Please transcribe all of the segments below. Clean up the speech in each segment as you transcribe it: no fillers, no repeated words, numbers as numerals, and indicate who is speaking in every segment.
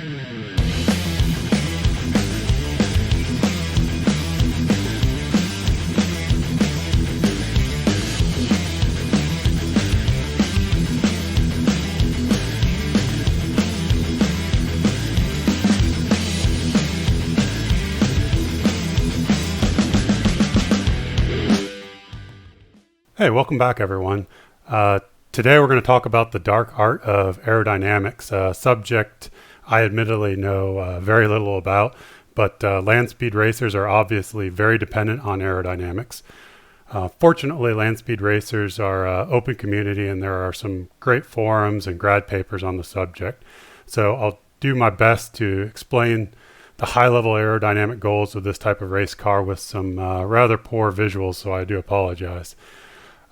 Speaker 1: Hey, welcome back everyone. Today we're going to talk about the dark art of aerodynamics, a subject I admittedly know very little about, but land speed racers are obviously very dependent on aerodynamics. Fortunately, land speed racers are an open community and there are some great forums and grad papers on the subject. So I'll do my best to explain the high-level aerodynamic goals of this type of race car with some rather poor visuals, so I do apologize.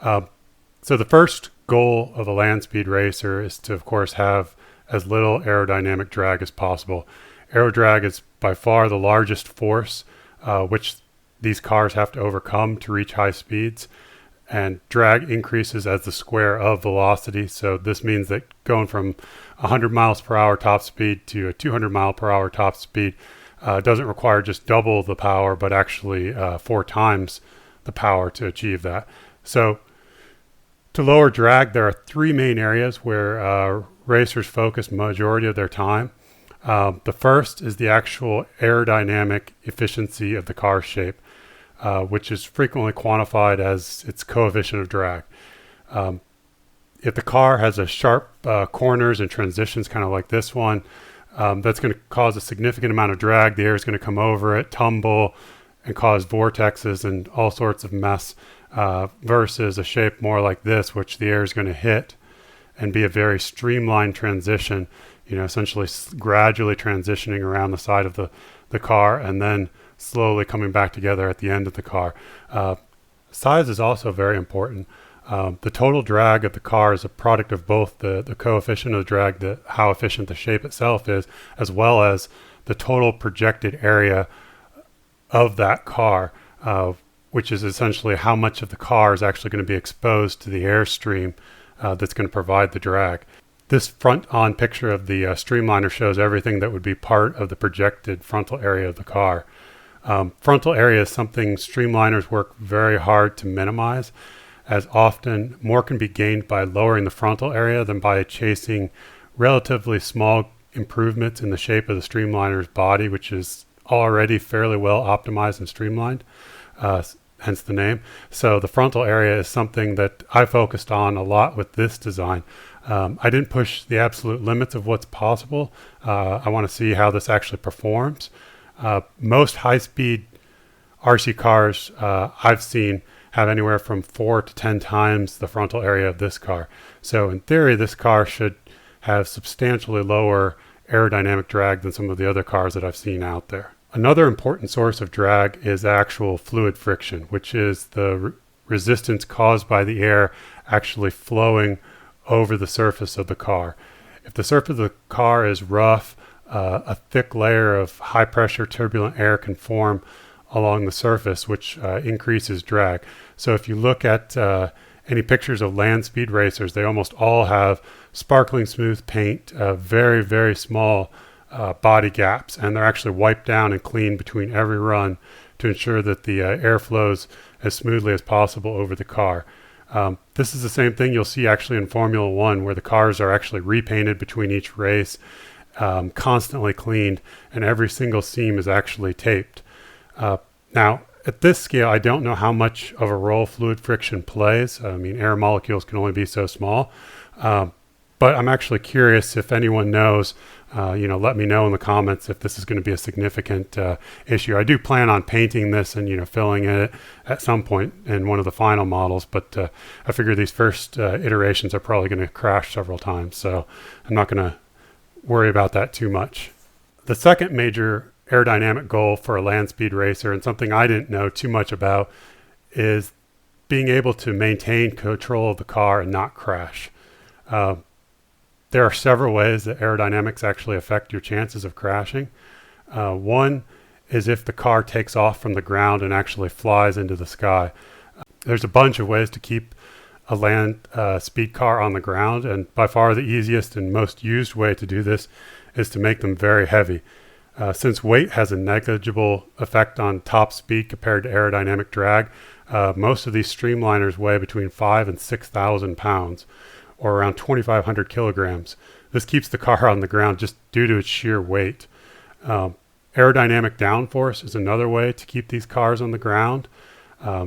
Speaker 1: So the first goal of a land speed racer is to, of course, have as little aerodynamic drag as possible. Aero drag is by far the largest force which these cars have to overcome to reach high speeds, and drag increases as the square of velocity. So this means that going from 100 miles per hour top speed to a 200 mile per hour top speed doesn't require just double the power, but actually 4 times the power to achieve that. So to lower drag, there are 3 main areas where racers focus majority of their time. The first is the actual aerodynamic efficiency of the car shape, which is frequently quantified as its coefficient of drag. If the car has a sharp corners and transitions, kind of like this one, that's going to cause a significant amount of drag. The air is going to come over it, tumble, and cause vortexes and all sorts of mess. Versus a shape more like this, which the air is going to hit and be a very streamlined transition, essentially gradually transitioning around the side of the car and then slowly coming back together at the end of the car. Size is also very important. The total drag of the car is a product of both the coefficient of the drag, how efficient the shape itself is, as well as the total projected area of that car, which is essentially how much of the car is actually going to be exposed to the airstream that's going to provide the drag. This front-on picture of the Streamliner shows everything that would be part of the projected frontal area of the car. Frontal area is something Streamliners work very hard to minimize, as often more can be gained by lowering the frontal area than by chasing relatively small improvements in the shape of the Streamliner's body, which is already fairly well optimized and streamlined. Hence the name. So the frontal area is something that I focused on a lot with this design. I didn't push the absolute limits of what's possible. I want to see how this actually performs. Most high-speed RC cars I've seen have anywhere from 4 to 10 times the frontal area of this car. So in theory, this car should have substantially lower aerodynamic drag than some of the other cars that I've seen out there. Another important source of drag is actual fluid friction, which is the resistance caused by the air actually flowing over the surface of the car. If the surface of the car is rough, a thick layer of high pressure turbulent air can form along the surface, which increases drag. So if you look at any pictures of land speed racers, they almost all have sparkling smooth paint, very, very small body gaps, and they're actually wiped down and cleaned between every run to ensure that the air flows as smoothly as possible over the car. This is the same thing you'll see actually in Formula One, where the cars are actually repainted between each race, constantly cleaned, and every single seam is actually taped. Now, at this scale, I don't know how much of a role fluid friction plays. I mean, air molecules can only be so small. But I'm actually curious if anyone knows, let me know in the comments if this is going to be a significant issue. I do plan on painting this and, filling it at some point in one of the final models, but I figure these first iterations are probably going to crash several times, so I'm not going to worry about that too much. The second major aerodynamic goal for a land speed racer, and something I didn't know too much about, is being able to maintain control of the car and not crash. There are several ways that aerodynamics actually affect your chances of crashing. One is if the car takes off from the ground and actually flies into the sky. There's a bunch of ways to keep a land speed car on the ground, and by far the easiest and most used way to do this is to make them very heavy. Since weight has a negligible effect on top speed compared to aerodynamic drag, most of these streamliners weigh between 5,000 and 6,000 pounds, or around 2,500 kilograms. This keeps the car on the ground just due to its sheer weight. Aerodynamic downforce is another way to keep these cars on the ground.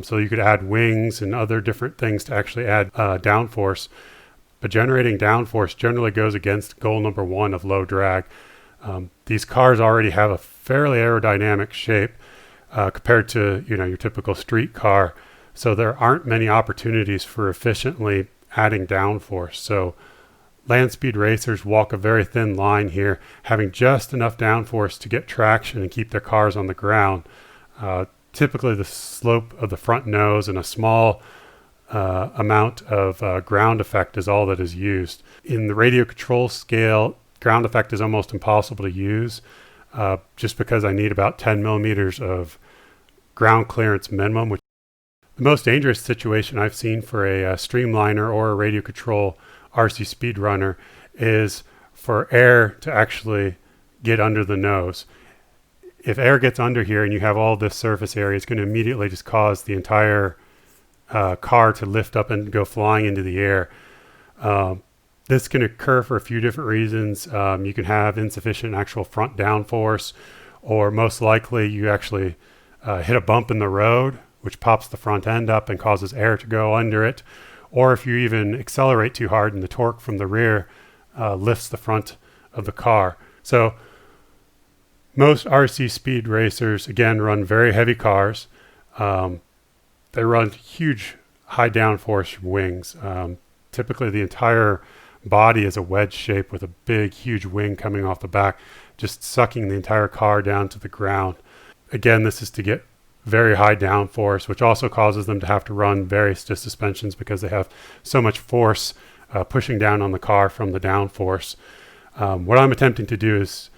Speaker 1: So you could add wings and other different things to actually add downforce. But generating downforce generally goes against goal number one of low drag. These cars already have a fairly aerodynamic shape compared to your typical street car. So there aren't many opportunities for efficiently adding downforce. So land speed racers walk a very thin line here, having just enough downforce to get traction and keep their cars on the ground. Typically the slope of the front nose and a small amount of ground effect is all that is used. In the radio control scale, ground effect is almost impossible to use just because I need about 10 millimeters of ground clearance minimum. Which the most dangerous situation I've seen for a streamliner or a radio control RC speedrunner is for air to actually get under the nose. If air gets under here and you have all this surface area, it's going to immediately just cause the entire car to lift up and go flying into the air. This can occur for a few different reasons. You can have insufficient actual front downforce, or most likely you actually hit a bump in the road, which pops the front end up and causes air to go under it. Or if you even accelerate too hard and the torque from the rear lifts the front of the car. So most RC speed racers, again, run very heavy cars. They run huge high downforce wings. Typically the entire body is a wedge shape with a big, huge wing coming off the back, just sucking the entire car down to the ground. Again, this is to get very high downforce, which also causes them to have to run very stiff suspensions because they have so much force pushing down on the car from the downforce. What I'm attempting to do is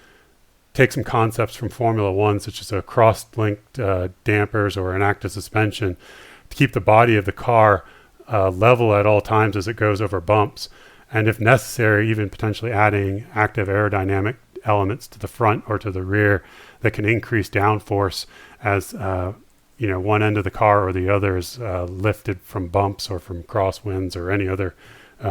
Speaker 1: take some concepts from Formula One, such as a cross-linked dampers or an active suspension, to keep the body of the car level at all times as it goes over bumps, and if necessary, even potentially adding active aerodynamic elements to the front or to the rear that can increase downforce as one end of the car or the other is lifted from bumps or from crosswinds or any other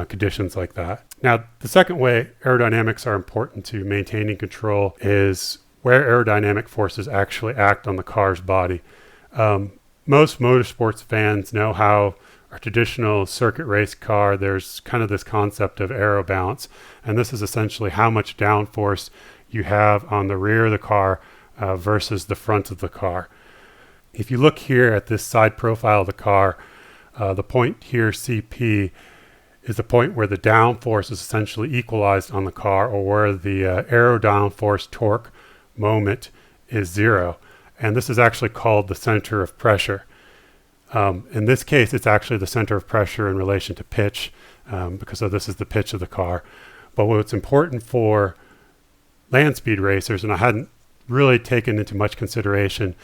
Speaker 1: conditions like that. Now, the second way aerodynamics are important to maintaining control is where aerodynamic forces actually act on the car's body. Most motorsports fans know how a traditional circuit race car, there's kind of this concept of aero balance, and this is essentially how much downforce you have on the rear of the car versus the front of the car. If you look here at this side profile of the car, the point here, CP, is the point where the downforce is essentially equalized on the car, or where the aero downforce torque moment is zero. And this is actually called the center of pressure. In this case, it's actually the center of pressure in relation to pitch, because this is the pitch of the car. But what's important for land speed racers, and I hadn't really taken into much consideration,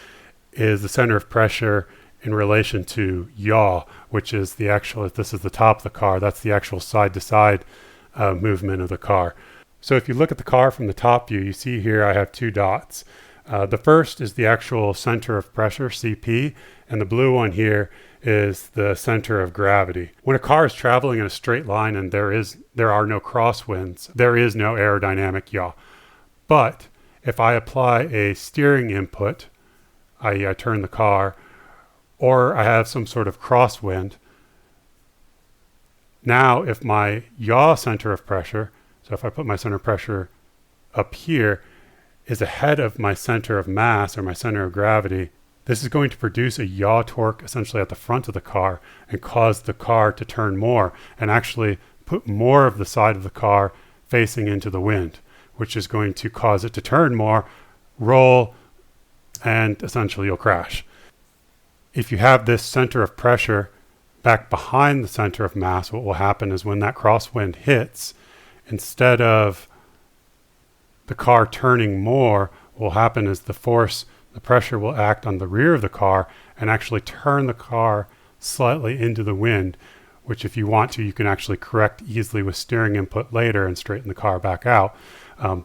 Speaker 1: is the center of pressure in relation to yaw, which is the actual, if this is the top of the car, that's the actual side-to-side movement of the car. So if you look at the car from the top view, you see here I have two dots. The first is the actual center of pressure, CP, and the blue one here is the center of gravity. When a car is traveling in a straight line and there are no crosswinds, there is no aerodynamic yaw. But if I apply a steering input, i.e. I turn the car, or I have some sort of crosswind, now if my yaw center of pressure, so if I put my center of pressure up here, is ahead of my center of mass or my center of gravity, this is going to produce a yaw torque essentially at the front of the car and cause the car to turn more and actually put more of the side of the car facing into the wind, which is going to cause it to turn more, roll, and essentially you'll crash. If you have this center of pressure back behind the center of mass, what will happen is when that crosswind hits, instead of the car turning more, what will happen is the pressure will act on the rear of the car and actually turn the car slightly into the wind, which if you want to, you can actually correct easily with steering input later and straighten the car back out.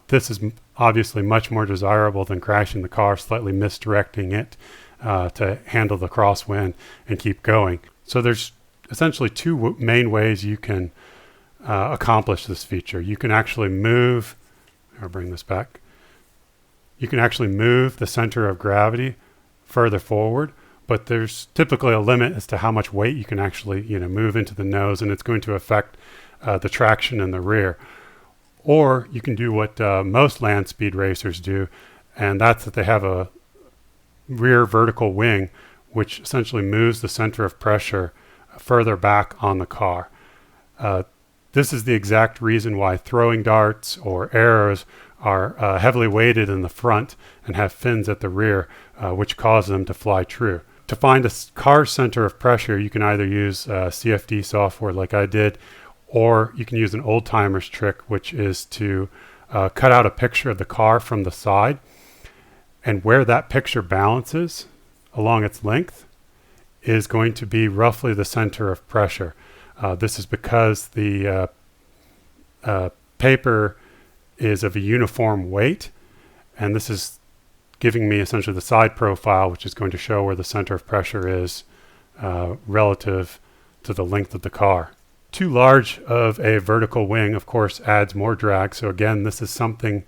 Speaker 1: This is obviously much more desirable than crashing the car, slightly misdirecting it to handle the crosswind and keep going. So there's essentially two main ways you can accomplish this feature. You can actually move, I'll bring this back. You can actually move the center of gravity further forward, but there's typically a limit as to how much weight you can actually, move into the nose, and it's going to affect the traction in the rear. Or you can do what most land speed racers do, and that's that they have a rear vertical wing, which essentially moves the center of pressure further back on the car. This is the exact reason why throwing darts or arrows are heavily weighted in the front and have fins at the rear, which cause them to fly true. To find a car's center of pressure, you can either use CFD software like I did, or you can use an old-timer's trick, which is to cut out a picture of the car from the side, and where that picture balances along its length is going to be roughly the center of pressure. This is because the paper is of a uniform weight, and this is giving me essentially the side profile, which is going to show where the center of pressure is relative to the length of the car. Too large of a vertical wing, of course, adds more drag. So again, this is something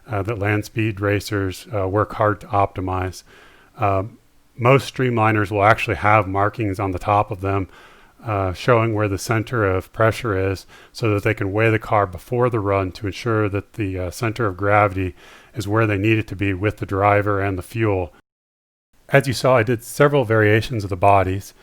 Speaker 1: that land speed racers work hard to optimize. Most streamliners will actually have markings on the top of them showing where the center of pressure is, so that they can weigh the car before the run to ensure that the center of gravity is where they need it to be with the driver and the fuel. As you saw, I did several variations of the bodies.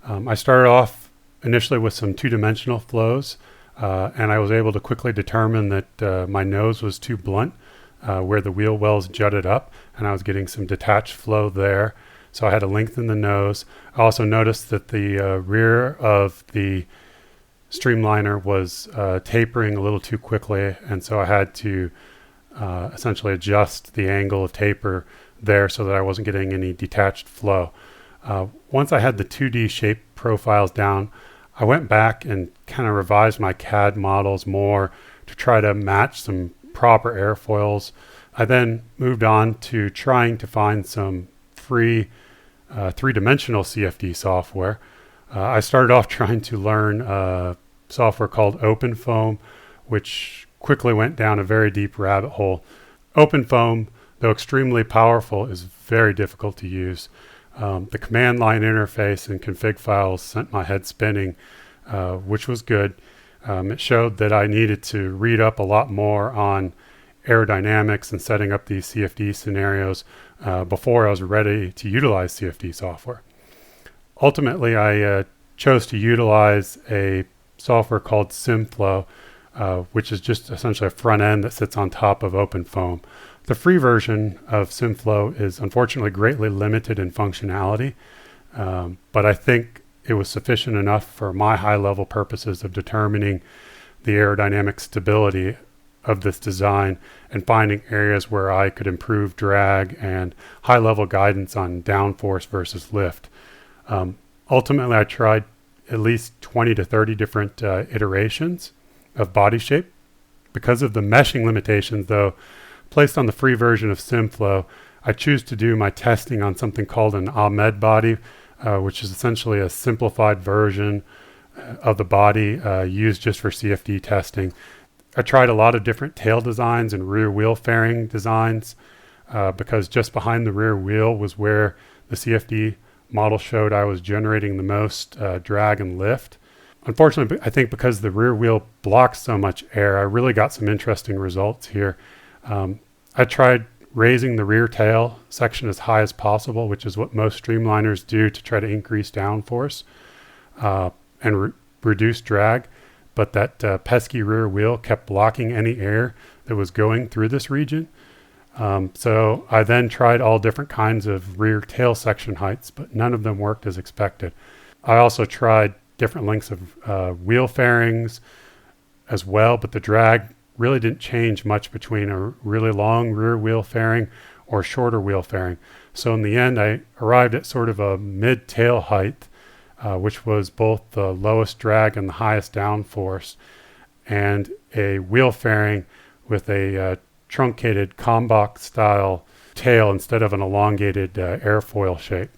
Speaker 1: I started off initially with some two-dimensional flows, and I was able to quickly determine that my nose was too blunt, where the wheel wells jutted up, and I was getting some detached flow there. So I had to lengthen the nose. I also noticed that the rear of the Streamliner was tapering a little too quickly, and so I had to essentially adjust the angle of taper there so that I wasn't getting any detached flow. Once I had the 2D shape profiles down, I went back and kind of revised my CAD models more to try to match some proper airfoils. I then moved on to trying to find some free three-dimensional CFD software. I started off trying to learn software called OpenFoam, which quickly went down a very deep rabbit hole. OpenFoam, though extremely powerful, is very difficult to use. The command line interface and config files sent my head spinning, which was good. It showed that I needed to read up a lot more on aerodynamics and setting up these CFD scenarios before I was ready to utilize CFD software. Ultimately, I chose to utilize a software called SimFlow, which is just essentially a front end that sits on top of OpenFoam. The free version of SimFlow is unfortunately greatly limited in functionality, but I think it was sufficient enough for my high-level purposes of determining the aerodynamic stability of this design and finding areas where I could improve drag and high-level guidance on downforce versus lift. Ultimately, I tried at least 20 to 30 different iterations of body shape. Because of the meshing limitations, though, placed on the free version of SimFlow, I choose to do my testing on something called an Ahmed body, which is essentially a simplified version of the body used just for CFD testing. I tried a lot of different tail designs and rear wheel fairing designs because just behind the rear wheel was where the CFD model showed I was generating the most drag and lift. Unfortunately, I think because the rear wheel blocks so much air, I really got some interesting results here. I tried raising the rear tail section as high as possible, which is what most streamliners do to try to increase downforce and reduce drag. But that pesky rear wheel kept blocking any air that was going through this region. So I then tried all different kinds of rear tail section heights, but none of them worked as expected. I also tried different lengths of wheel fairings as well, but the drag really didn't change much between a really long rear wheel fairing or shorter wheel fairing. So in the end, I arrived at sort of a mid-tail height, which was both the lowest drag and the highest downforce, and a wheel fairing with a truncated Kalmbach style tail instead of an elongated airfoil shape.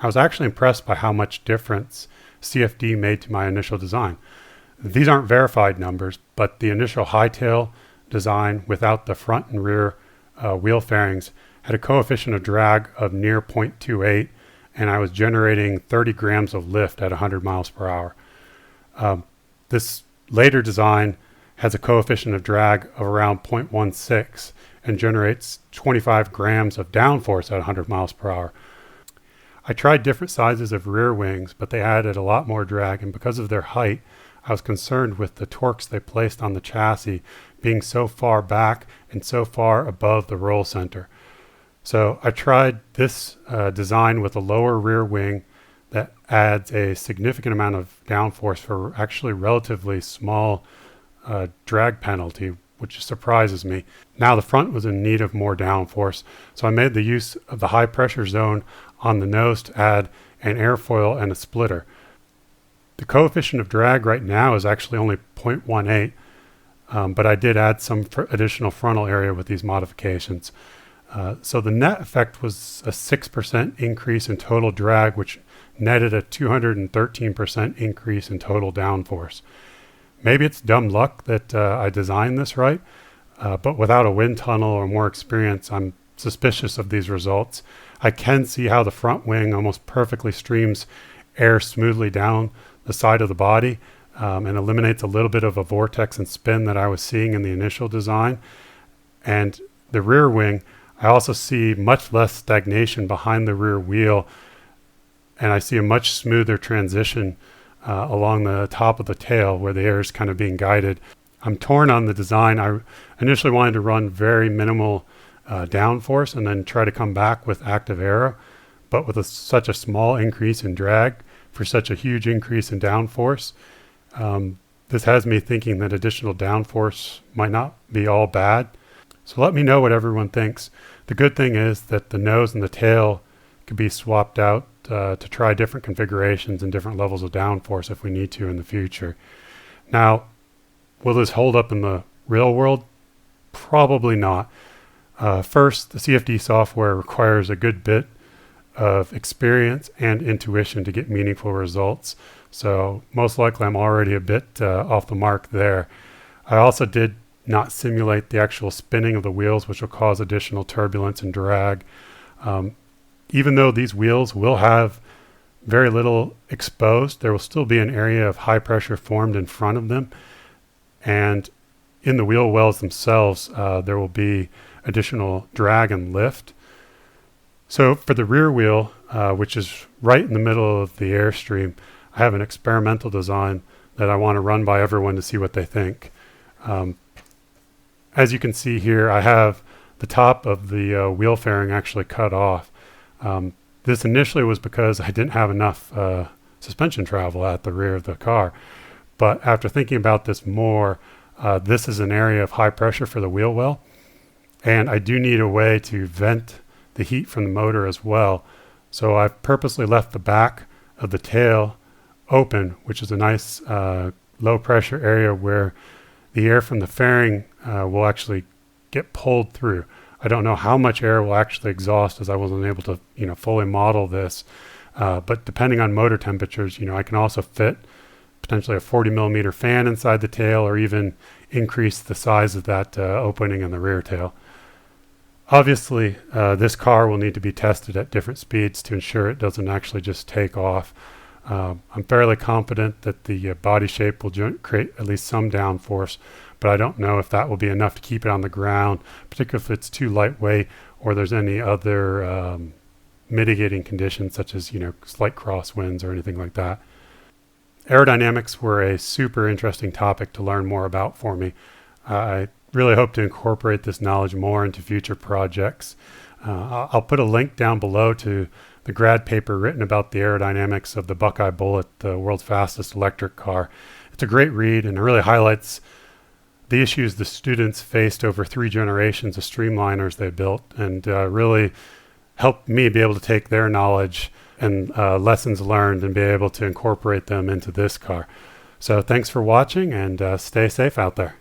Speaker 1: I was actually impressed by how much difference CFD made to my initial design. These aren't verified numbers, but the initial high tail design without the front and rear wheel fairings had a coefficient of drag of near 0.28, and I was generating 30 grams of lift at 100 miles per hour. This later design has a coefficient of drag of around 0.16 and generates 25 grams of downforce at 100 miles per hour. I tried different sizes of rear wings, but they added a lot more drag, and because of their height, I was concerned with the torques they placed on the chassis being so far back and so far above the roll center. So I tried this design with a lower rear wing that adds a significant amount of downforce for actually relatively small drag penalty, which surprises me. Now the front was in need of more downforce, so I made the use of the high pressure zone on the nose to add an airfoil and a splitter. The coefficient of drag right now is actually only 0.18, but I did add some additional frontal area with these modifications. So the net effect was a 6% increase in total drag, which netted a 213% increase in total downforce. Maybe it's dumb luck that I designed this right, but without a wind tunnel or more experience, I'm suspicious of these results. I can see how the front wing almost perfectly streams air smoothly down the side of the body and eliminates a little bit of a vortex and spin that I was seeing in the initial design. And the rear wing, I also see much less stagnation behind the rear wheel, and I see a much smoother transition along the top of the tail where the air is kind of being guided. I'm torn on the design. I initially wanted to run very minimal downforce and then try to come back with active aero, but with such a small increase in drag for such a huge increase in downforce, this has me thinking that additional downforce might not be all bad. So let me know what everyone thinks. The good thing is that the nose and the tail could be swapped out to try different configurations and different levels of downforce if we need to in the future. Now, will this hold up in the real world? Probably not. First, the CFD software requires a good bit of experience and intuition to get meaningful results. So most likely I'm already a bit off the mark there. I also did not simulate the actual spinning of the wheels, which will cause additional turbulence and drag. Even though these wheels will have very little exposed, there will still be an area of high pressure formed in front of them. And in the wheel wells themselves, there will be additional drag and lift. So for the rear wheel, which is right in the middle of the airstream, I have an experimental design that I want to run by everyone to see what they think. As you can see here, I have the top of the wheel fairing actually cut off. This initially was because I didn't have enough suspension travel at the rear of the car. But after thinking about this more, this is an area of high pressure for the wheel well. And I do need a way to vent the heat from the motor as well. So I've purposely left the back of the tail open, which is a nice low pressure area where the air from the fairing will actually get pulled through. I don't know how much air will actually exhaust, as I wasn't able to, fully model this. But depending on motor temperatures, I can also fit potentially a 40 millimeter fan inside the tail, or even increase the size of that opening in the rear tail. Obviously, this car will need to be tested at different speeds to ensure it doesn't actually just take off. I'm fairly confident that the body shape will create at least some downforce, but I don't know if that will be enough to keep it on the ground, particularly if it's too lightweight or there's any other mitigating conditions such as, slight crosswinds or anything like that. Aerodynamics were a super interesting topic to learn more about for me. I really hope to incorporate this knowledge more into future projects. I'll put a link down below to the grad paper written about the aerodynamics of the Buckeye Bullet, the world's fastest electric car. It's a great read, and it really highlights the issues the students faced over 3 generations of streamliners they built, and really helped me be able to take their knowledge and lessons learned and be able to incorporate them into this car. So thanks for watching, and stay safe out there.